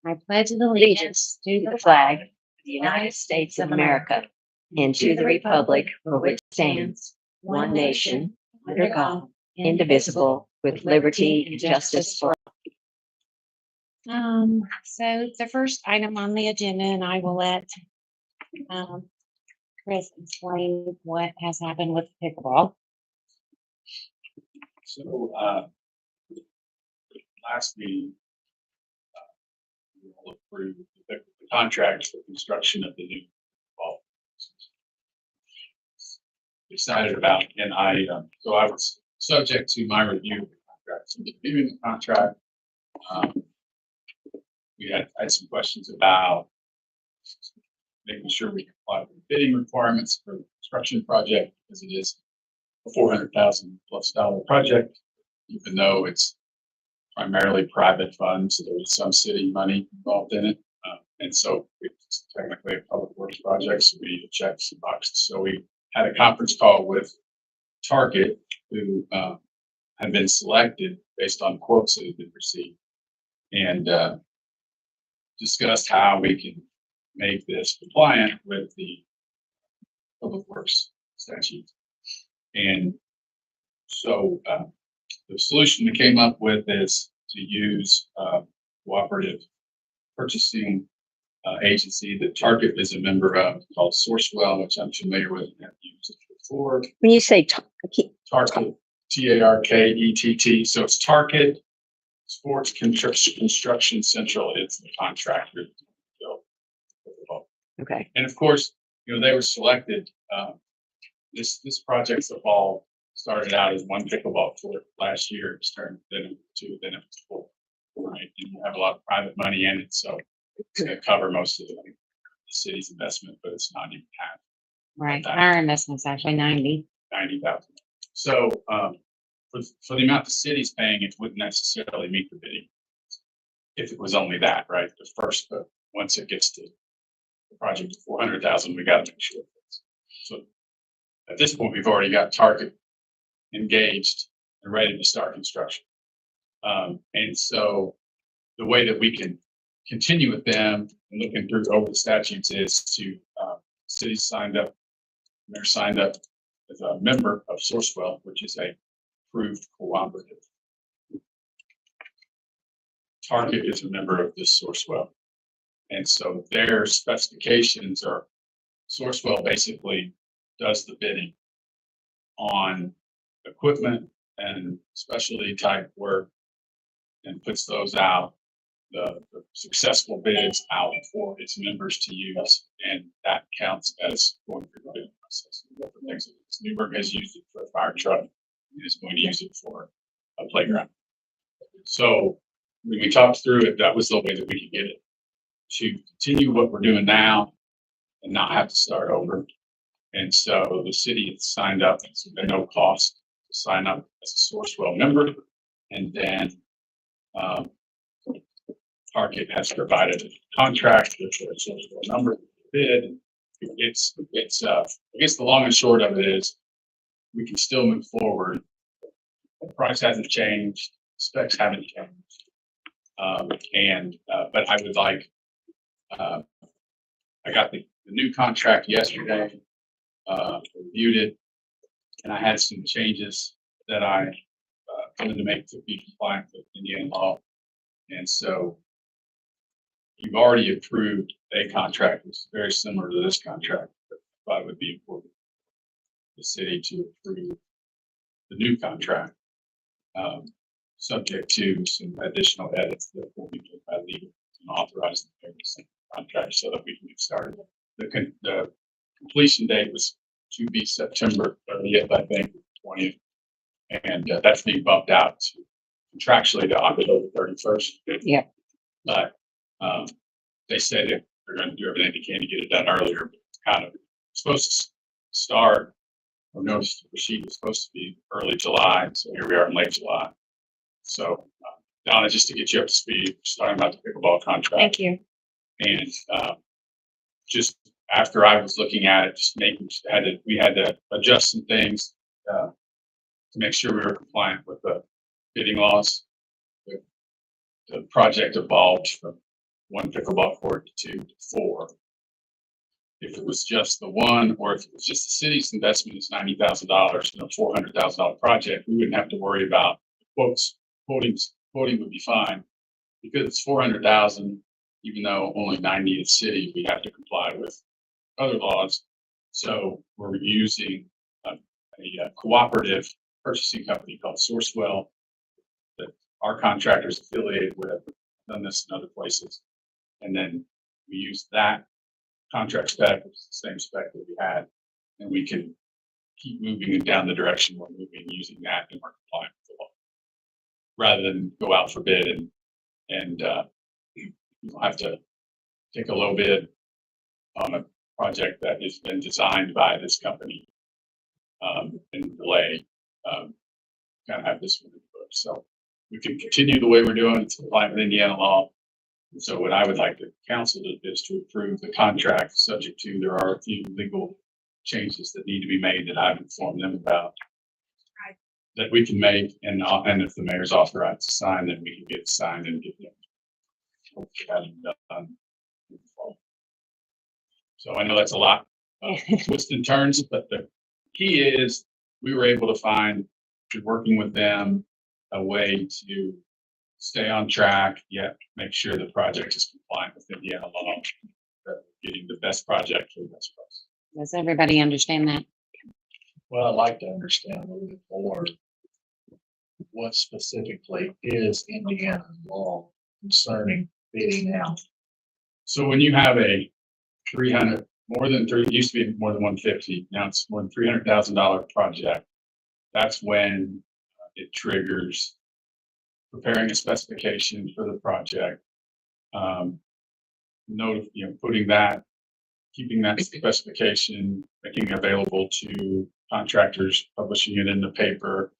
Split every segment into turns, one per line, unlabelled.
I pledge allegiance to the flag of the United States of America and to the republic for which it stands, one nation, under God, indivisible, with liberty and justice for all. So the first item on the agenda, and I will let um, Chris explain what has happened with pickleball.
So, last meeting, we all approved the contract for construction of the new ball. Decided about, and so I was subject to my review of the contract. So reviewing the contract, we had some questions about making sure we comply with the bidding requirements for the construction project, because it is a $400,000+ project, even though it's primarily private funds. There's some city money involved in it. And so it's technically a public works project, so we need to check some boxes. So we had a conference call with Target, who had been selected based on quotes that had been received, and discussed how we can make this compliant with the public works statute. And so the solution we came up with is to use cooperative purchasing agency that Target is a member of, called Sourcewell, which I'm familiar with and have used it before.
When you say
Target, Tarkett. So it's Target Sports Construction Central. It's the contractor.
okay,
And of course, they were selected. This project's evolved. Started out as one pickleball court last year. It's turned then into two, then it was four. Right, and you have a lot of private money in it, so it's going to cover most of the city's investment, but it's not even half.
right.
That.
Our investment's actually
90,000. So for the amount the city's paying, it wouldn't necessarily meet the bidding if it was only that, right? But once it gets to the project of 400,000, we got to make sure. So at this point, we've already got Target engaged and ready to start construction. And so the way that we can continue with them and looking through over the statutes is to cities signed up. They're signed up as a member of Sourcewell, which is a approved cooperative. Target is a member of this Sourcewell, and so their specifications are Sourcewell basically does the bidding on equipment and specialty type work and puts those out, the successful bids out for its members to use, and that counts as going through the bidding process. Different things. Newburgh has used it for a fire truck and is going to use it for a playground. So when we talked through it, that was the way that we could get it to continue what we're doing now and not have to start over. And so the city has signed up, so there's no cost to sign up as a Sourcewell member, and then Target has provided a contract with their Sourcewell number bid. It's I guess the long and short of it is we can still move forward. The price hasn't changed, specs haven't changed, but I would like. I got the new contract yesterday, reviewed it, and I had some changes that I wanted to make to be compliant with Indiana law. And so you've already approved a contract that's very similar to this contract, but it would be important for the city to approve the new contract, subject to some additional edits that will be made by legal and authorized in the contract so that we can get started. The completion date was to be September 30th, I think, 20th. And that's being bumped out to contractually to October 31st.
Yeah.
But they said that they're going to do everything they can to get it done earlier. But it's kind of supposed to start, or notice to proceed was supposed to be early July. So here we are in late July. So Donna, just to get you up to speed, just talking about the pickleball contract.
Thank you.
And just after I was looking at it, just we had to adjust some things to make sure we were compliant with the bidding laws. The project evolved from one pickleball court to 2 to 4. If it was just the one, or if it was just the city's investment is $90,000 in a $400,000 project, we wouldn't have to worry about quotes. Quoting would be fine. Because it's 400,000, even though only 90 is city, we have to comply with other laws. So we're using a cooperative purchasing company called Sourcewell that our contractors affiliated with, done this in other places. And then we use that contract spec, which is the same spec that we had, and we can keep moving it down the direction we're moving using that and we're complying with the law. Rather than go out for bid and you'll have to take a low bid on a project that has been designed by this company and delay. Kind of have this one in the book. So we can continue the way we're doing. It's compliant with Indiana law. And so what I would like the council to do is to approve the contract, subject to there are a few legal changes that need to be made that I've informed them about. That we can make, and if the mayor's authorized to sign, then we can get it signed and get them done. So I know that's a lot of twists and turns, but the key is we were able to find, through working with them, a way to stay on track, yet make sure the project is compliant with Indiana law, that we're getting the best project for the best price.
Does everybody understand that?
Well, I'd like to understand a little bit more what specifically is Indiana law concerning bidding out.
So when you have a 300, more than three, it used to be more than 150, now it's more than $300,000 project. That's when it triggers preparing a specification for the project. Putting that, keeping that specification, making it available to contractors, publishing it in the paper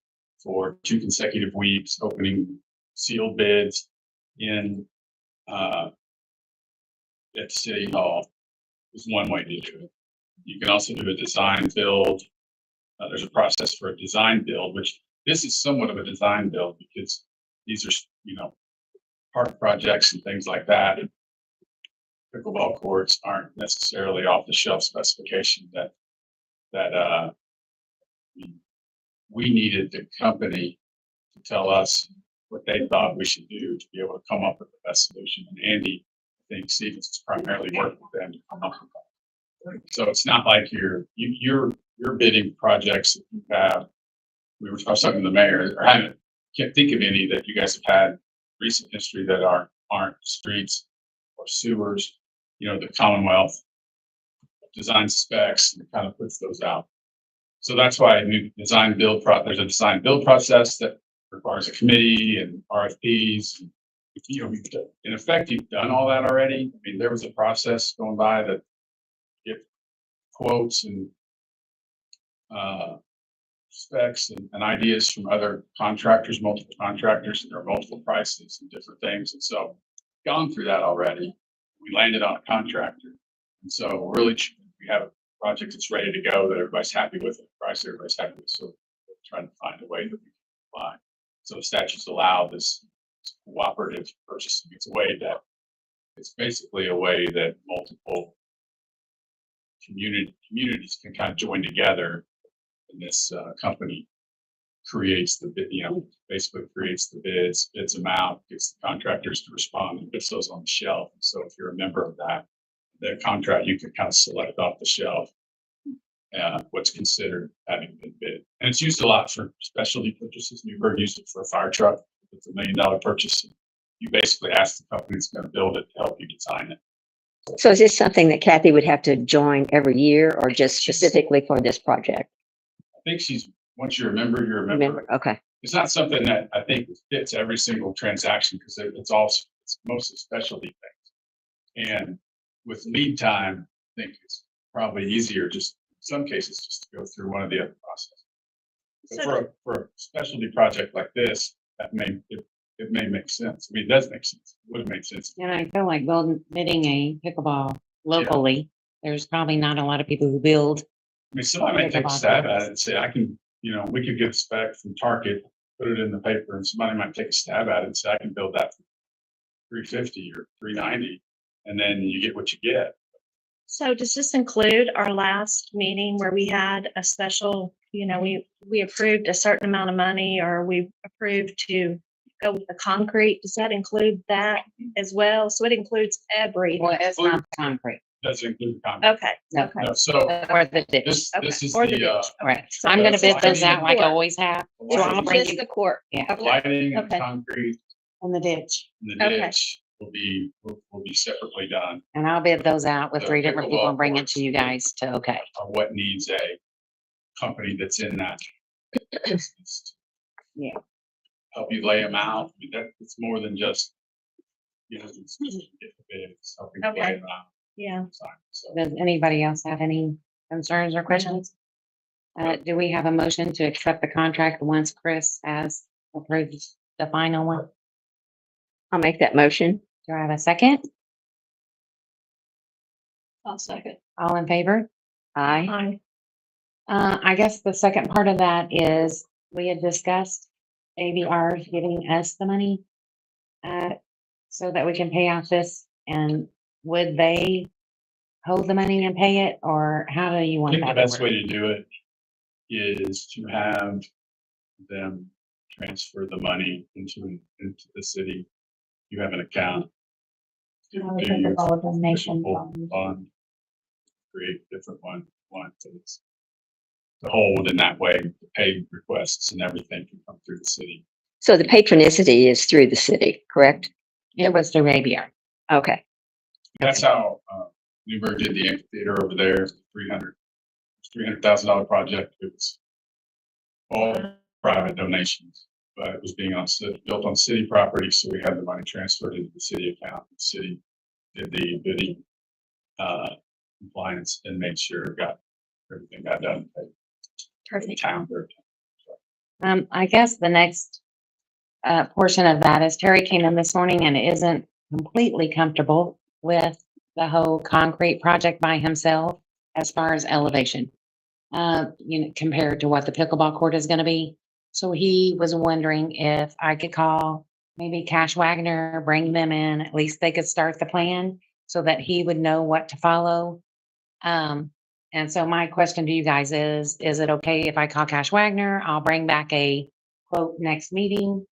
for 2 consecutive weeks, opening sealed bids in at City Hall is one way to do it. You can also do a design build. There's a process for a design build, which this is somewhat of a design build because these are, park projects and things like that. Pickleball courts aren't necessarily off the shelf specification that we needed the company to tell us what they thought we should do to be able to come up with the best solution. And Andy, I think Stevens is primarily working with them to come up with that. So it's not like you're bidding projects that you have. I was talking to the mayor, or can't think of any that you guys have had recent history that aren't streets or sewers. The Commonwealth designs specs and kind of puts those out. So that's why there's a design build process that requires a committee and RFPs. In effect, you've done all that already. I mean, there was a process going by that get quotes and specs and ideas from other contractors, multiple contractors, and there are multiple prices and different things. And so gone through that already. We landed on a contractor. And so really we have a project that's ready to go, that everybody's happy with, the price everybody's happy with. So we're trying to find a way that we can apply. So the statutes allow this cooperative purchasing. It's basically a way that multiple communities can kind of join together. And this company creates the bid, basically creates the bids them out, gets the contractors to respond, and puts those on the shelf. And so if you're a member of that contract, you can kind of select off the shelf what's considered having been bid. And it's used a lot for specialty purchases. Newburgh used it for a fire truck. It's $1 million purchase. You basically ask the company that's going to build it to help you design it.
So is this something that Kathy would have to join every year or just specifically for this project?
I think once you're a member, you're a member.
Remember? Okay.
It's not something that I think fits every single transaction because it's mostly specialty things. And with lead time, I think it's probably easier just in some cases just to go through one of the other processes. But for a specialty project like this, it may make sense. I mean, it does make sense. It would have made sense.
And I feel like bidding a pickleball locally, there's probably not a lot of people who build.
I mean, somebody might take a stab at it and say, we could get a spec from Target, put it in the paper, and somebody might take a stab at it and say, I can build that. 350 or 390, and then you get what you get.
So does this include our last meeting where we had a special, we approved a certain amount of money, or we approved to go with the concrete? Does that include that as well? So it includes everything.
Well, it's not concrete.
Doesn't include the concrete.
Okay,
No.
okay.
No, so
Or the ditch.
this is
Or the
the,
ditch.
Right. So I'm gonna bid those out like I
Court.
always have. So I'll
lighting-
bring
Just
you
the court.
Yeah.
Okay.
lighting and
Okay.
concrete
in the ditch.
and the
Okay.
ditch will be separately done.
And I'll bid those out with
The
3 different people
pickleball
and bring it
courts.
to you guys to okay.
What needs a company that's in that. business to
Yeah.
Help you lay them out. I mean, it's more than just, it's get the bids, helping you lay
Okay.
them out.
Yeah.
So
Does anybody else have any concerns or questions? Do we have a motion to accept the contract once Chris has approved the final one?
I'll make that motion.
Do I have a second?
I'll second.
All in favor?
Aye.
I guess the second part of that is we had discussed ABR giving us the money so that we can pay off this, and would they hold the money and pay it, or how do you
I
want
think the
that? to
best
work?
way to do it is to have them transfer the money into the city. You have an account. Do your municipal fund, create a different one, that's to hold in that way, the pay requests and everything can come through the city.
So the patronicity is through the city, correct?
It was through ABR.
Okay.
That's how, Newburgh did the amphitheater over there, $300,000 project. It was all private donations, but it was built on city property, so we had the money transferred into the city account. The city did the bidding, compliance and made sure everything got done.
Perfect.
Town.
I guess the next portion of that is Terry came in this morning and isn't completely comfortable with the whole concrete project by himself as far as elevation. Compared to what the pickleball court is gonna be. So he was wondering if I could call maybe Cash Wagner, bring them in, at least they could start the plan so that he would know what to follow. And so my question to you guys is it okay if I call Cash Wagner? I'll bring back a quote next meeting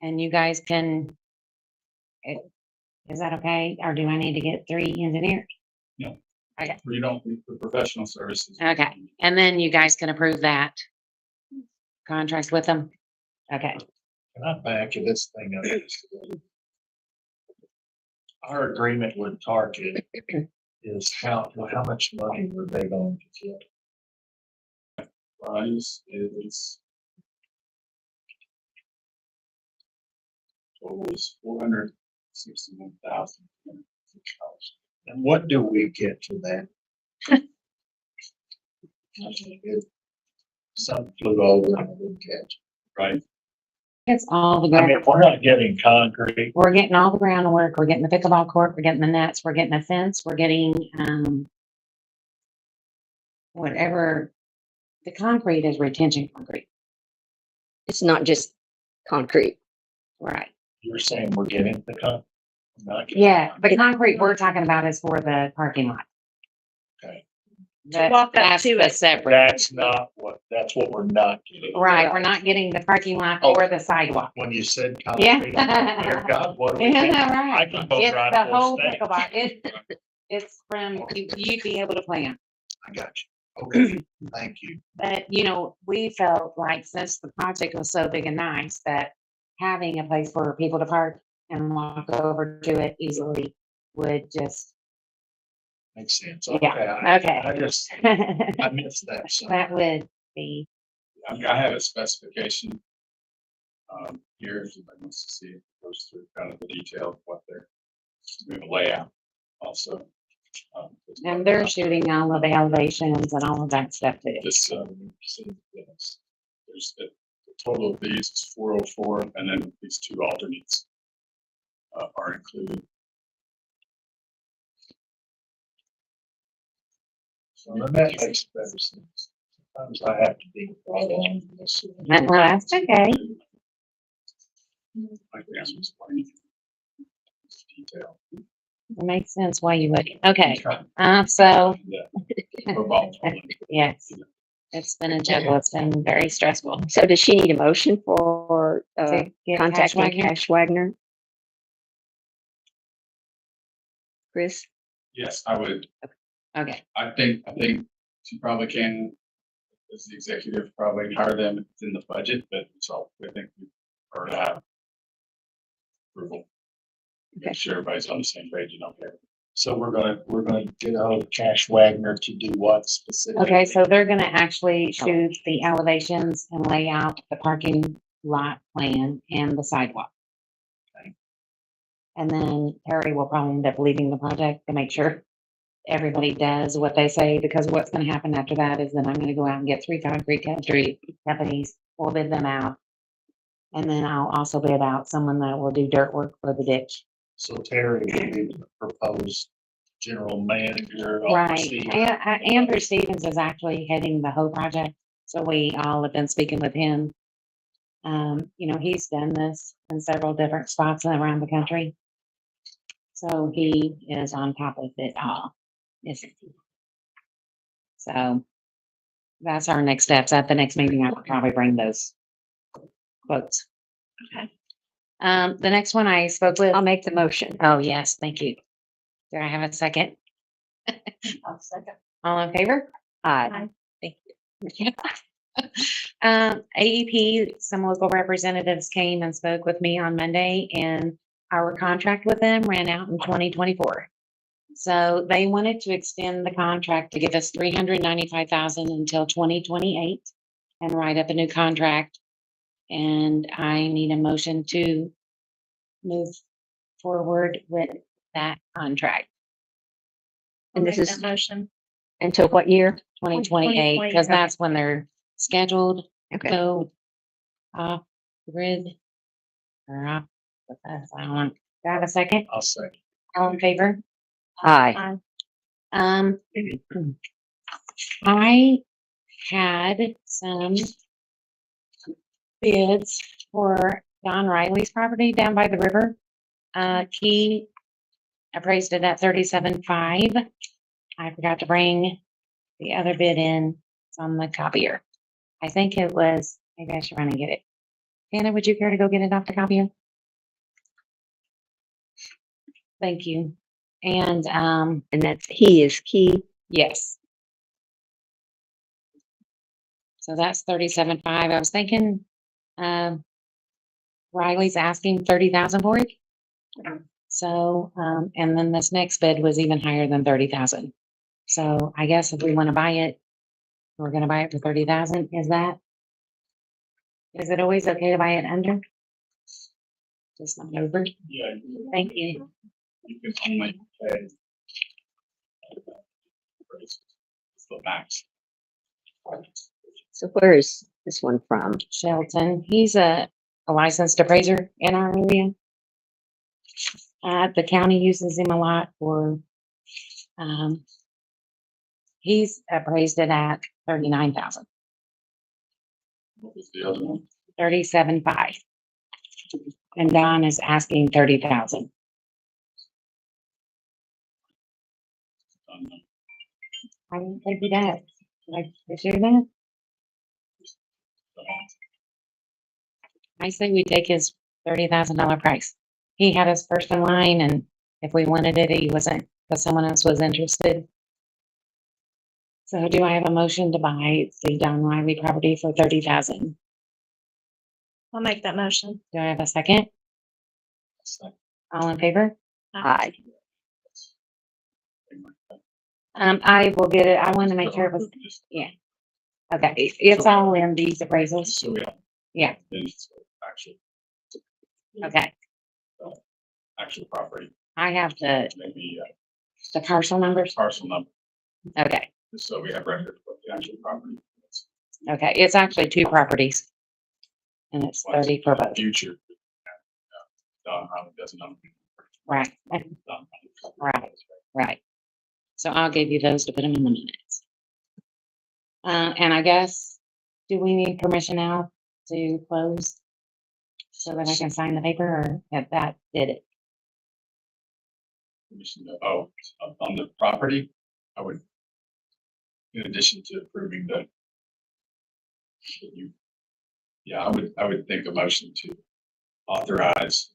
and you guys can, is that okay? Or do I need to get 3 engineers?
You don't need the professional services.
Okay. And then you guys can approve that contract with them? Okay.
Can I back this thing up? Our agreement with Target is how much money were they going to get?
Price is. Total is $461,000.
And what do we get for that? Some flew over and I didn't catch.
Right?
It's all the,
I mean, we're not getting concrete.
we're getting all the groundwork, we're getting the pickleball court, we're getting the nets, we're getting a fence, we're getting, whatever, the concrete is retention concrete,
It's not just concrete.
right?
You're saying we're getting the concrete? Not getting
Yeah,
concrete.
the concrete we're talking about is for the parking lot.
Okay.
walk up
That's
to
the
it.
separate,
That's what we're not getting.
right, we're not getting the parking lot or the sidewalk.
When you said
Yeah.
concrete, I'm like, dear God, what are we
Yeah,
getting?
right.
I can go
It's
drive
the
full
whole
state.
pickleball, it's from, you be able to plan.
I got you. Okay, thank you.
But, we felt like since the project was so big and nice that having a place for people to park and walk over to it easily would just,
Makes sense.
Yeah, okay.
I missed that. So
that would be,
I have a specification. Here, if anybody wants to see, it goes through kind of the detail of what we have a layout also.
and they're shooting all of the elevations and all of that stuff too.
This, yes. There's the total of these is 404, and then these 2 alternates are included.
So that makes better sense. Sometimes I have to be brought on to this.
Well, that's okay.
Like the answer is 20. detail.
It makes sense why you would. Okay,
Okay.
so,
Yeah. We're volatile.
yes, it's been a juggle. It's been very stressful.
So does she need a motion for
To get Cash
contacting
Wagner?
Cash Wagner? Chris?
Yes, I would.
Okay,
I think she probably can, as the executive, probably hire them if it's in the budget, but so I think we prefer to have approval.
Okay.
Make sure everybody's on the same page and okay.
So we're gonna get out of Cash Wagner to do what specifically?
okay, so they're gonna actually shoot the elevations and lay out the parking lot plan and the sidewalk.
Okay.
And then Terry will probably end up leading the project to make sure everybody does what they say, because what's gonna happen after that is then I'm gonna go out and get 3 concrete companies, we'll bid them out. And then I'll also bid out someone that will do dirt work for the ditch.
So Terry will be the proposed general manager.
Right,
overseeing-
Andrew Stevens is actually heading the whole project, so we all have been speaking with him. You know, he's done this in several different spots around the country. So he is on top of it all, isn't he? So that's our next steps. At the next meeting, I will probably bring those quotes.
Okay.
The next one I spoke with,
I'll make the motion.
oh, yes, thank you. Do I have a second?
I'll second.
All in favor?
Aye.
Thank you. AEP, some local representatives came and spoke with me on Monday, and our contract with them ran out in 2024. So they wanted to extend the contract to give us 395,000 until 2028 and write up a new contract. And I need a motion to move forward with that contract,
I'll
And
make
this
that
is
motion.
until what year?
2028, because
2028.
that's when they're scheduled.
Okay.
Go off the grid or off with us. I don't want, do I have a second?
I'll say.
All in favor?
Aye.
Aye.
I had some bids for Don Riley's property down by the river. He appraised it at 37.5. I forgot to bring the other bid in. It's on the copier. I think it was, maybe I should run and get it. Hannah, would you care to go get it off the copier? Thank you. And,
And that's, he is key.
yes. So that's 37.5. I was thinking, Riley's asking 30,000 for it. So, and then this next bid was even higher than 30,000. So I guess if we want to buy it, we're gonna buy it for 30,000. Is it always okay to buy it under? Just not over?
Yeah.
Thank you.
You can only pay. It's the max.
So where is this one from?
Shelton, he's a licensed appraiser in our area. The county uses him a lot for, he's appraised it at 39,000,
What was the other one?
37.5. And Don is asking 30,000. I didn't think he does. Like, is you that? I say we take his $30,000 price. He had us first in line, and if we wanted it, he wasn't, because someone else was interested. So do I have a motion to buy the Don Riley property for 30,000?
I'll make that motion.
Do I have a second? All in favor?
Aye.
I will get it. I want to make sure it was, okay, it's all in these appraisals.
So
Yeah.
then it's actual,
Okay,
actual property,
I have
maybe
the parcel numbers.
parcel number,
Okay,
just so we have record of the actual property.
okay, it's actually 2 properties. And it's 30 for both.
Future. Don Riley doesn't know.
Right,
Don Riley.
Right. right. So I'll give you those to put them in the minutes. And I guess, do we need permission now to close? So that I can sign the paper, or if that did it?
permission to, on the property, I would, in addition to approving I would think a motion to authorize,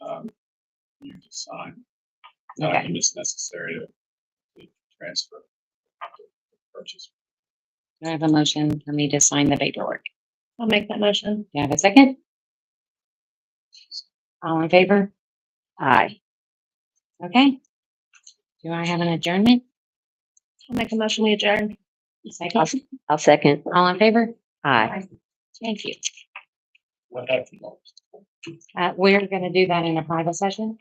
you to sign
Okay.
documents necessary to transfer purchase.
Do I have a motion for me to sign the paperwork?
I'll make that motion.
Do you have a second? All in favor?
Aye.
Okay. Do I have an adjournment?
I'll make a motion, we adjourn.
Second.
I'll second.
All in favor?
Aye.
Thank you.
What happened?
We're gonna do that in a private session.